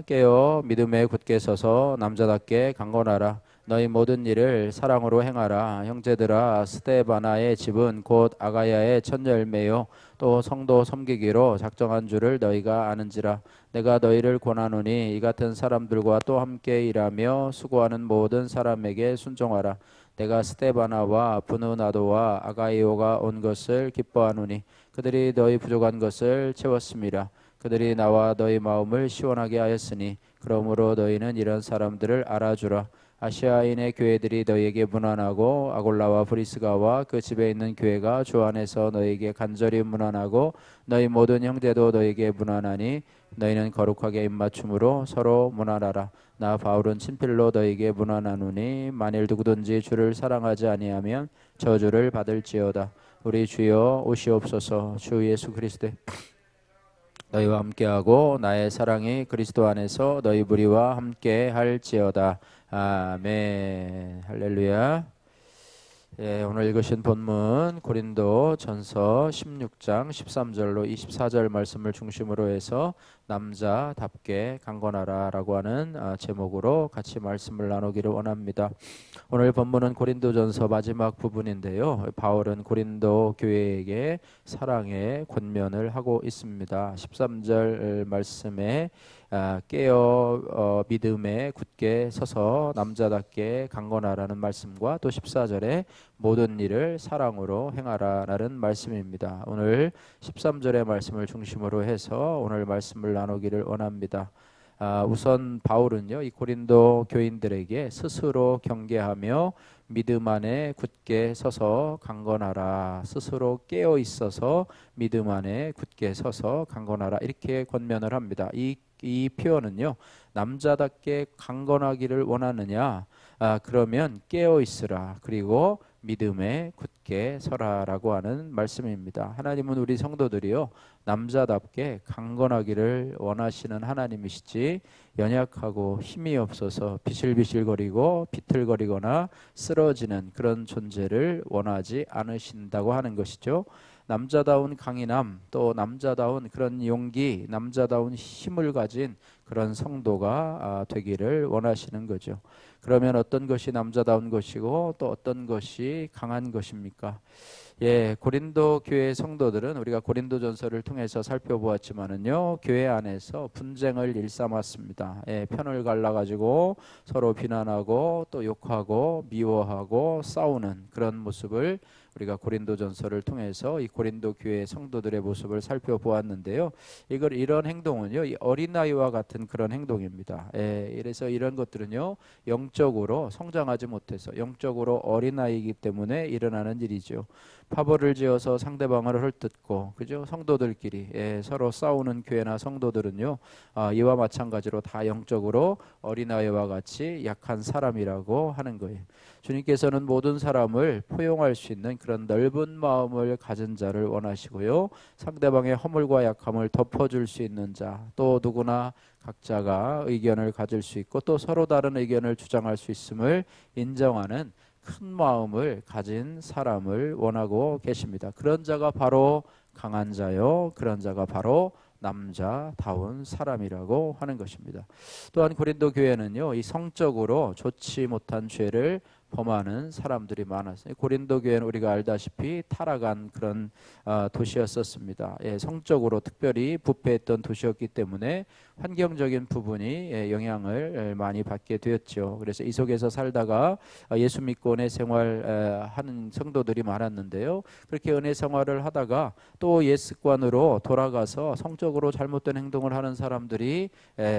남자들아 깨어 믿음에 굳게 서서 남자답게 강건하라. 너희 모든 일을 사랑으로 행하라. 형제들아 스데바나의 집은 곧 아가야의 첫 열매요 또 성도 섬기기로 작정한 줄을 너희가 아는지라. 내가 너희를 권하노니 이 같은 사람들과 또 함께 일하며 수고하는 모든 사람에게 순종하라. 내가 스데바나와 브누나도와 아가이오가 온 것을 기뻐하노니 그들이 너희 부족한 것을 채웠음이라. 그들이 나와 너희 마음을 시원하게 하였으니 그러므로 너희는 이런 사람들을 알아주라. 아시아인의 교회들이 너희에게 문안하고 아골라와 브리스가와 그 집에 있는 교회가 주 안에서 너희에게 간절히 문안하고 너희 모든 형제도 너희에게 문안하니 너희는 거룩하게 입맞춤으로 서로 문안하라. 나 바울은 친필로 너희에게 문안하노니 만일 누구든지 주를 사랑하지 아니하면 저주를 받을지어다. 우리 주여 오시옵소서. 주 예수 그리스도의 너희와 함께하고 나의 사랑이 그리스도 안에서 너희 무리와 함께 할지어다. 아멘. 할렐루야. 예, 오늘 읽으신 본문 고린도 전서 16장 13절로 24절 말씀을 중심으로 해서 남자답게 강건하라 라고 하는 제목으로 같이 말씀을 나누기를 원합니다. 오늘 본문은 고린도전서 마지막 부분인데요. 바울은 고린도 교회에게 사랑의 권면을 하고 있습니다. 13절 말씀에 깨어 믿음에 굳게 서서 남자답게 강건하라는 말씀과 또 14절에 모든 일을 사랑으로 행하라라는 말씀입니다. 오늘 13절의 말씀을 중심으로 해서 오늘 말씀을 나누기를 원합니다. 우선 바울은요, 이 고린도 교인들에게 스스로 경계하며 믿음 안에 굳게 서서 강건하라. 스스로 깨어 있어서 믿음 안에 굳게 서서 강건하라. 이렇게 권면을 합니다. 이 표현은요, 남자답게 강건하기를 원하느냐? 그러면 깨어 있으라. 그리고 믿음에 굳게 서라라고 하는 말씀입니다. 하나님은 우리 성도들이요, 남자답게 강건하기를 원하시는 하나님이시지 연약하고 힘이 없어서 비실비실거리고 비틀거리거나 쓰러지는 그런 존재를 원하지 않으신다고 하는 것이죠. 남자다운 강인함, 또 남자다운 그런 용기, 남자다운 힘을 가진 그런 성도가 되기를 원하시는 거죠. 그러면 어떤 것이 남자다운 것이고 또 어떤 것이 강한 것입니까? 예, 고린도 교회 성도들은 우리가 고린도전서를 통해서 살펴보았지만은요, 교회 안에서 분쟁을 일삼았습니다. 예, 편을 갈라가지고 서로 비난하고 또 욕하고 미워하고 싸우는 그런 모습을 우리가 고린도전서를 통해서 이 고린도 교회 성도들의 모습을 살펴보았는데요. 이런 행동은요, 이 어린아이와 같은 그런 행동입니다. 예, 그래서 이런 것들은요, 영적으로 성장하지 못해서 영적으로 어린아이이기 때문에 일어나는 일이죠. 파벌을 지어서 상대방을 헐뜯고, 그죠? 성도들끼리 서로 싸우는 교회나 성도들은요, 이와 마찬가지로 다 영적으로 어린아이와 같이 약한 사람이라고 하는 거예요. 주님께서는 모든 사람을 포용할 수 있는 그런 넓은 마음을 가진 자를 원하시고요, 상대방의 허물과 약함을 덮어줄 수 있는 자, 또 누구나 각자가 의견을 가질 수 있고 또 서로 다른 의견을 주장할 수 있음을 인정하는 큰 마음을 가진 사람을 원하고 계십니다. 그런 자가 바로 강한 자요, 그런 자가 바로 남자다운 사람이라고 하는 것입니다. 또한 고린도 교회는요, 이 성적으로 좋지 못한 죄를 범하는 사람들이 많았어요. 고린도 교회는 우리가 알다시피 타락한 그런 도시였었습니다. 예, 성적으로 특별히 부패했던 도시였기 때문에 환경적인 부분이 영향을 많이 받게 되었죠. 그래서 이 속에서 살다가 예수 믿고 은혜 생활하는 성도들이 많았는데요, 그렇게 은혜 생활을 하다가 또 옛 습관으로 돌아가서 성적으로 잘못된 행동을 하는 사람들이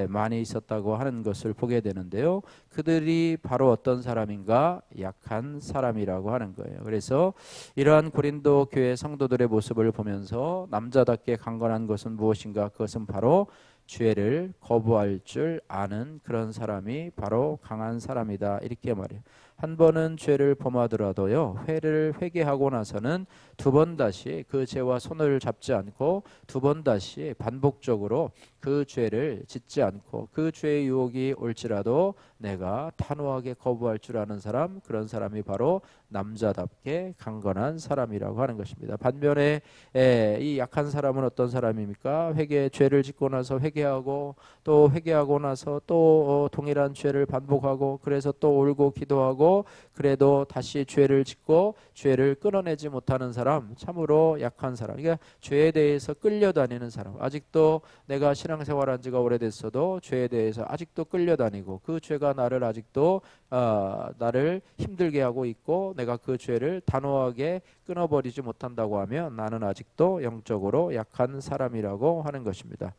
많이 있었다고 하는 것을 보게 되는데요, 그들이 바로 어떤 사람인가? 약한 사람이라고 하는 거예요. 그래서 이러한 고린도 교회 성도들의 모습을 보면서 남자답게 강건한 것은 무엇인가? 그것은 바로 죄를 거부할 줄 아는 그런 사람이 바로 강한 사람이다, 이렇게 말해요. 한 번은 죄를 범하더라도요, 회개하고 나서는 두 번 다시 그 죄와 손을 잡지 않고 두 번 다시 반복적으로 그 죄를 짓지 않고 그 죄의 유혹이 올지라도 내가 단호하게 거부할 줄 아는 사람, 그런 사람이 바로 남자답게 강건한 사람이라고 하는 것입니다. 반면에 이 약한 사람은 어떤 사람입니까? 죄를 짓고 나서 회개하고 또 회개하고 나서 또 동일한 죄를 반복하고 그래서 또 울고 기도하고 그래도 다시 죄를 짓고 죄를 끊어내지 못하는 사람, 참으로 약한 사람. 그러니까 죄에 대해서 끌려다니는 사람. 아직도 내가 신앙생활한 지가 오래됐어도 죄에 대해서 아직도 끌려다니고 그 죄가 나를 아직도 나를 힘들게 하고 있고 내가 그 죄를 단호하게 끊어버리지 못한다고 하면 나는 아직도 영적으로 약한 사람이라고 하는 것입니다.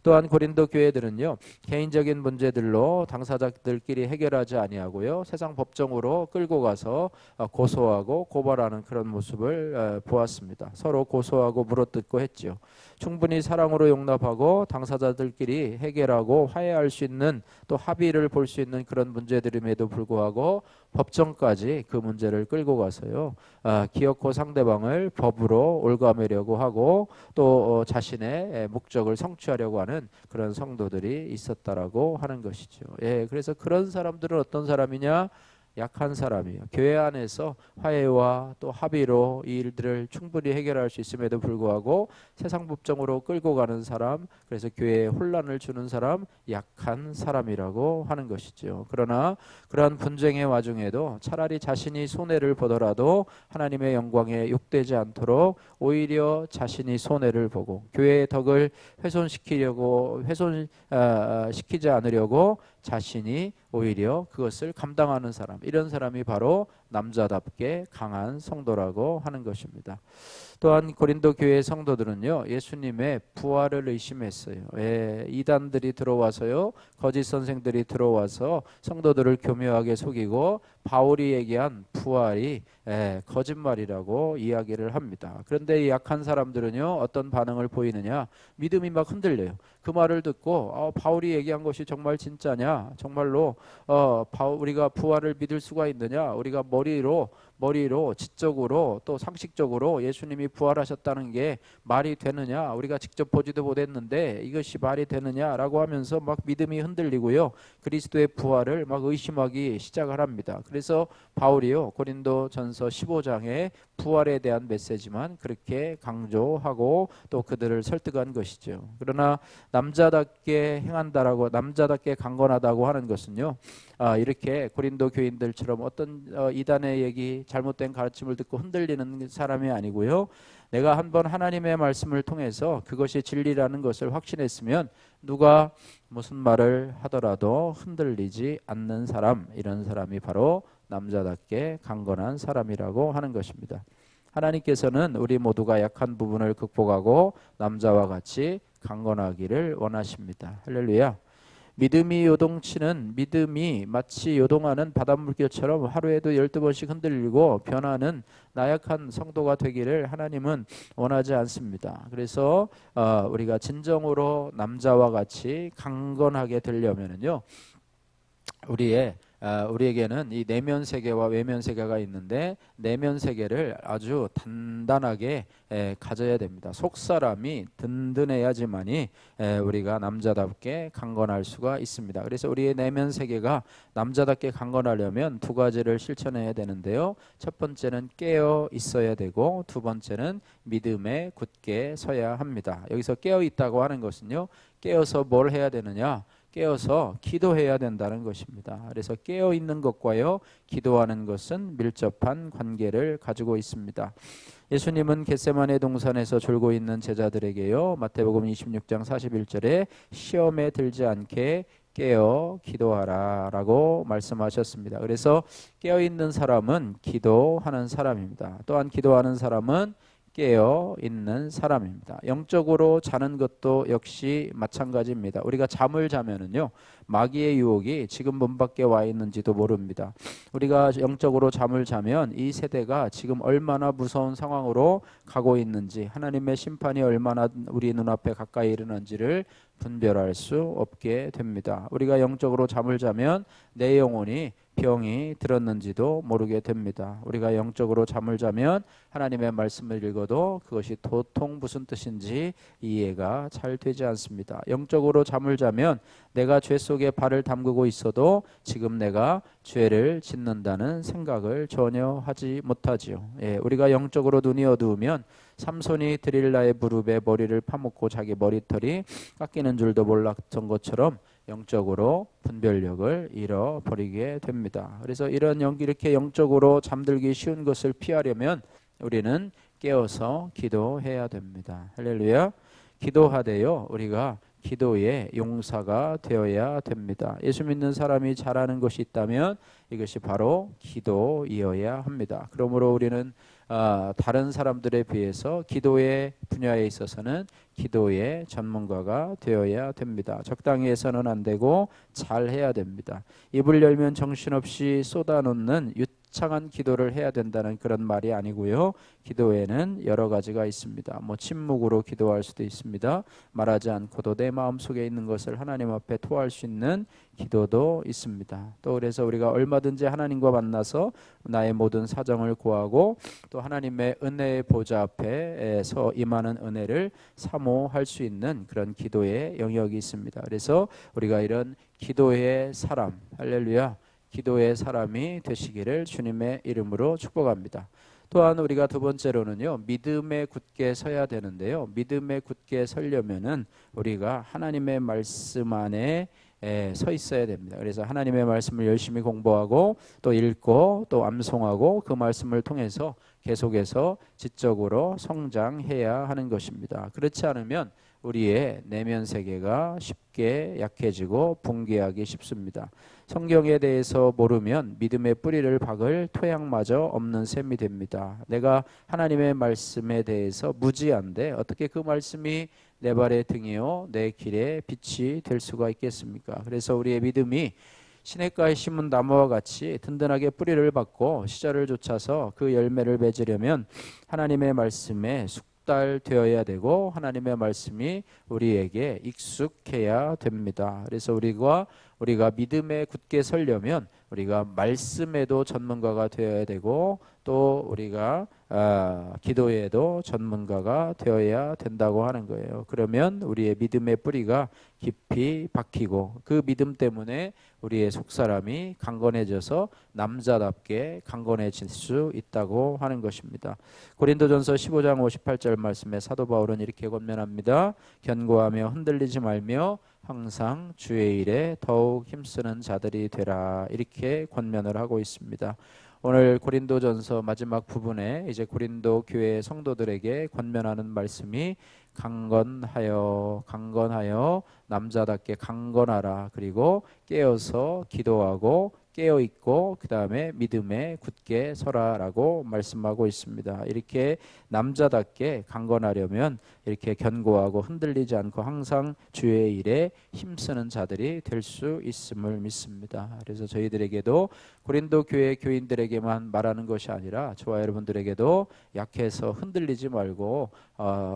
또한 고린도 교회들은요, 개인적인 문제들로 당사자들끼리 해결하지 아니하고요, 세상 법정으로 끌고 가서 고소하고 고발하는 그런 모습을 보았습니다. 서로 고소하고 물어뜯고 했지요. 충분히 사랑으로 용납하고 당사자들끼리 해결하고 화해할 수 있는 또 합의를 볼 수 있는 그런 문제들임에도 불구하고 법정까지 그 문제를 끌고 가서요, 기어코 상대방을 법으로 올가매려고 하고 또 자신의 목적을 성취하려고 하는 그런 성도들이 있었다라고 하는 것이죠. 예, 그래서 그런 사람들은 어떤 사람이냐? 약한 사람이에요. 교회 안에서 화해와 또 합의로 이 일들을 충분히 해결할 수 있음에도 불구하고 세상 법정으로 끌고 가는 사람, 그래서 교회에 혼란을 주는 사람, 약한 사람이라고 하는 것이죠. 그러나 그러한 분쟁의 와중에도 차라리 자신이 손해를 보더라도 하나님의 영광에 욕되지 않도록 오히려 자신이 손해를 보고 교회의 덕을 훼손시키지 않으려고 자신이 오히려 그것을 감당하는 사람, 이런 사람이 바로 남자답게 강한 성도라고 하는 것입니다. 또한 고린도 교회 성도들은요, 예수님의 부활을 의심했어요. 이단들이 들어와서요, 거짓 선생들이 들어와서 성도들을 교묘하게 속이고 바울이 얘기한 부활이 거짓말이라고 이야기를 합니다. 그런데 이 약한 사람들은요, 어떤 반응을 보이느냐? 믿음이 막 흔들려요. 그 말을 듣고 바울이 얘기한 것이 정말 진짜냐? 정말로 우리가 부활을 믿을 수가 있느냐? 우리가 머리로 지적으로 또 상식적으로 예수님이 부활하셨다는 게 말이 되느냐? 우리가 직접 보지도 못했는데 이것이 말이 되느냐라고 하면서 막 믿음이 흔들리고요, 그리스도의 부활을 막 의심하기 시작을 합니다. 그래서 바울이요, 고린도전서 15장에 부활에 대한 메시지만 그렇게 강조하고 또 그들을 설득한 것이죠. 그러나 남자답게 행한다라고, 남자답게 강건하다고 하는 것은요, 이렇게 고린도 교인들처럼 어떤 이단의 얘기, 잘못된 가르침을 듣고 흔들리는 사람이 아니고요, 내가 한번 하나님의 말씀을 통해서 그것이 진리라는 것을 확신했으면 누가 무슨 말을 하더라도 흔들리지 않는 사람, 이런 사람이 바로 남자답게 강건한 사람이라고 하는 것입니다. 하나님께서는 우리 모두가 약한 부분을 극복하고 남자와 같이 강건하기를 원하십니다. 할렐루야. 믿음이 요동치는, 믿음이 마치 요동하는 바닷물결처럼 하루에도 12번씩 흔들리고 변하는 나약한 성도가 되기를 하나님은 원하지 않습니다. 그래서 우리가 진정으로 남자와 같이 강건하게 되려면요, 우리에게는 이 내면 세계와 외면 세계가 있는데 내면 세계를 아주 단단하게 가져야 됩니다. 속사람이 든든해야지만이 우리가 남자답게 강건할 수가 있습니다. 그래서 우리의 내면 세계가 남자답게 강건하려면 두 가지를 실천해야 되는데요, 첫 번째는 깨어 있어야 되고 두 번째는 믿음에 굳게 서야 합니다. 여기서 깨어 있다고 하는 것은요, 깨어서 뭘 해야 되느냐? 깨어서 기도해야 된다는 것입니다. 그래서 깨어 있는 것과요, 기도하는 것은 밀접한 관계를 가지고 있습니다. 예수님은 겟세마네 동산에서 졸고 있는 제자들에게요, 마태복음 26장 41절에 시험에 들지 않게 깨어 기도하라 라고 말씀하셨습니다. 그래서 깨어 있는 사람은 기도하는 사람입니다. 또한 기도하는 사람은 깨어 있는 사람입니다. 영적으로 자는 것도 역시 마찬가지입니다. 우리가 잠을 자면은요, 마귀의 유혹이 지금 문 밖에 와 있는지도 모릅니다. 우리가 영적으로 잠을 자면 이 세대가 지금 얼마나 무서운 상황으로 가고 있는지, 하나님의 심판이 얼마나 우리 눈앞에 가까이 이르는지를 분별할 수 없게 됩니다. 우리가 영적으로 잠을 자면 내 영혼이 병이 들었는지도 모르게 됩니다. 우리가 영적으로 잠을 자면 하나님의 말씀을 읽어도 그것이 도통 무슨 뜻인지 이해가 잘 되지 않습니다. 영적으로 잠을 자면 내가 죄 속에 발을 담그고 있어도 지금 내가 죄를 짓는다는 생각을 전혀 하지 못하지요. 우리가 영적으로 눈이 어두우면 삼손이 드릴라의 무릎에 머리를 파묻고 자기 머리털이 깎이는 줄도 몰랐던 것처럼 영적으로 분별력을 잃어버리게 됩니다. 그래서 이렇게 영적으로 잠들기 쉬운 것을 피하려면 우리는 깨어서 기도해야 됩니다. 할렐루야. 기도하되요 우리가 기도의 용사가 되어야 됩니다. 예수 믿는 사람이 잘하는 것이 있다면 이것이 바로 기도이어야 합니다. 그러므로 우리는 다른 사람들에 비해서 기도의 분야에 있어서는 기도의 전문가가 되어야 됩니다. 적당히 해서는 안 되고 잘 해야 됩니다. 입을 열면 정신없이 쏟아놓는 유창한 기도를 해야 된다는 그런 말이 아니고요. 기도에는 여러 가지가 있습니다. 침묵으로 기도할 수도 있습니다. 말하지 않고도 내 마음속에 있는 것을 하나님 앞에 토할 수 있는 기도도 있습니다. 또 그래서 우리가 얼마든지 하나님과 만나서 나의 모든 사정을 고하고 또 하나님의 은혜의 보좌 앞에서 임하는 은혜를 사모할 수 있는 그런 기도의 영역이 있습니다. 그래서 우리가 이런 기도의 사람, 할렐루야, 기도의 사람이 되시기를 주님의 이름으로 축복합니다. 또한 우리가 두 번째로는요, 믿음에 굳게 서야 되는데요. 믿음에 굳게 서려면은 우리가 하나님의 말씀 안에 서 있어야 됩니다. 그래서 하나님의 말씀을 열심히 공부하고 또 읽고 또 암송하고 그 말씀을 통해서 계속해서 지적으로 성장해야 하는 것입니다. 그렇지 않으면 우리의 내면 세계가 쉽게 약해지고 붕괴하기 쉽습니다. 성경에 대해서 모르면 믿음의 뿌리를 박을 토양마저 없는 셈이 됩니다. 내가 하나님의 말씀에 대해서 무지한데 어떻게 그 말씀이 내 발의 등이요 내 길의 빛이 될 수가 있겠습니까? 그래서 우리의 믿음이 시냇가에 심은 나무와 같이 든든하게 뿌리를 박고 시절을 쫓아서 그 열매를 맺으려면 하나님의 말씀에 숙달되어야 되고 하나님의 말씀이 우리에게 익숙해야 됩니다. 그래서 우리가 믿음에 굳게 서려면 우리가 말씀에도 전문가가 되어야 되고 또 우리가 기도에도 전문가가 되어야 된다고 하는 거예요. 그러면 우리의 믿음의 뿌리가 깊이 박히고 그 믿음 때문에 우리의 속사람이 강건해져서 남자답게 강건해질 수 있다고 하는 것입니다. 고린도전서 15장 58절 말씀에 사도 바울은 이렇게 권면합니다. 견고하며 흔들리지 말며 항상 주의 일에 더욱 힘쓰는 자들이 되라, 이렇게 권면을 하고 있습니다. 오늘 고린도전서 마지막 부분에 이제 고린도 교회 성도들에게 권면하는 말씀이 강건하여 남자답게 강건하라, 그리고 깨어서 기도하고 깨어있고 그 다음에 믿음에 굳게 서라라고 말씀하고 있습니다. 이렇게 남자답게 강건하려면 이렇게 견고하고 흔들리지 않고 항상 주의 일에 힘쓰는 자들이 될 수 있음을 믿습니다. 그래서 저희들에게도 고린도 교회 교인들에게만 말하는 것이 아니라 저와 여러분들에게도 약해서 흔들리지 말고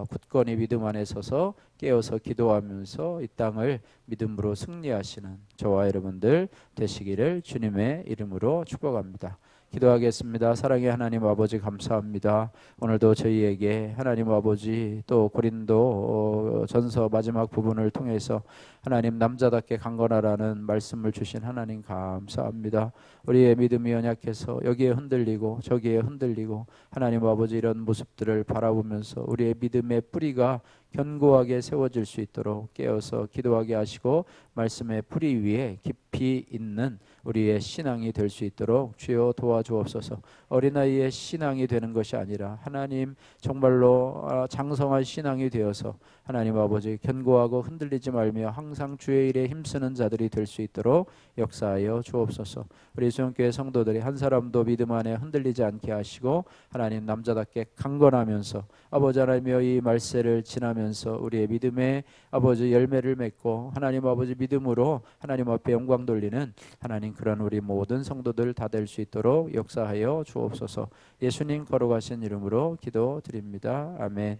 굳건히 믿음 안에 서서 깨어서 기도하면서 이 땅을 믿음으로 승리하시는 저와 여러분들 되시기를 주님의 이름으로 축복합니다. 기도하겠습니다. 사랑의 하나님 아버지, 감사합니다. 오늘도 저희에게 하나님 아버지 또 고린도 전서 마지막 부분을 통해서 하나님 남자답게 강건하라는 말씀을 주신 하나님 감사합니다. 우리의 믿음이 연약해서 여기에 흔들리고 저기에 흔들리고 하나님 아버지 이런 모습들을 바라보면서 우리의 믿음의 뿌리가 견고하게 세워질 수 있도록 깨어서 기도하게 하시고 말씀의 뿌리 위에 깊이 있는 우리의 신앙이 될 수 있도록 주여 도와주옵소서. 어린아이의 신앙이 되는 것이 아니라 하나님 정말로 장성한 신앙이 되어서 하나님 아버지 견고하고 흔들리지 말며 항상 주의 일에 힘쓰는 자들이 될 수 있도록 역사하여 주옵소서. 우리 수영교회 성도들이 한 사람도 믿음 안에 흔들리지 않게 하시고 하나님 남자답게 강건하면서 아버지 하나님여 이 말세를 지나면서 우리의 믿음의 아버지 열매를 맺고 하나님 아버지 믿음으로 하나님 앞에 영광 돌리는 하나님 그런 우리 모든 성도들 다 될 수 있도록 역사하여 주옵소서. 예수님 거룩하신 이름으로 기도드립니다. 아멘.